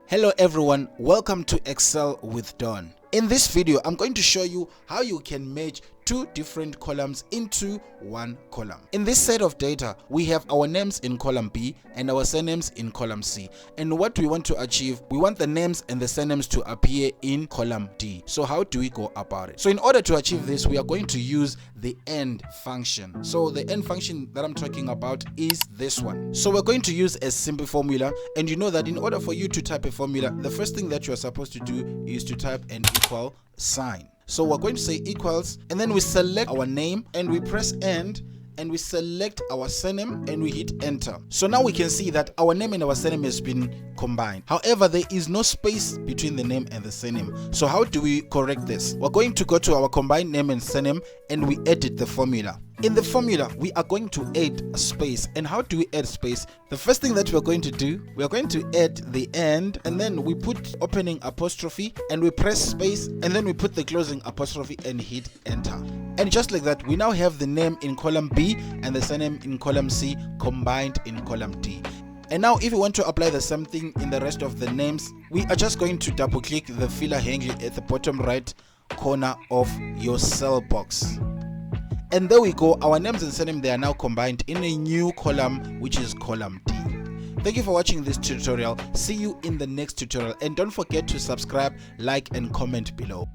Hello everyone, welcome to Excel with Donne. In this video, I'm going to show you how you can merge two different columns into one column. In this set of data, we have our names in column B and our surnames in column C. And what we want to achieve, we want the names and the surnames to appear in column D. So how do we go about it? So in order to achieve this, we are going to use the AND function. So the AND function that I'm talking about is this one. So we're going to use a simple formula, and you know that in order for you to type a formula, the first thing that you're supposed to do is to type an equal sign. So we're going to say equals, and then we select our name and we press AND, and we select our surname and we hit enter. So now we can see that our name and our surname has been combined. However, there is no space between the name and the surname. So how do we correct this? We're going to go to our combined name and surname and we edit the formula. In the formula, we are going to add a space. And how do we add space? The first thing that we're going to do, we are going to add the AND, and then we put opening apostrophe and we press space, and then we put the closing apostrophe and hit enter. And just like that, we now have the name in column B and the surname in column C combined in column D. And now if you want to apply the same thing in the rest of the names, we are just going to double click the filler handle at the bottom right corner of your cell box. And there we go, our names and surname, they are now combined in a new column, which is column D. Thank you for watching this tutorial. See you in the next tutorial, and don't forget to subscribe, like and comment below.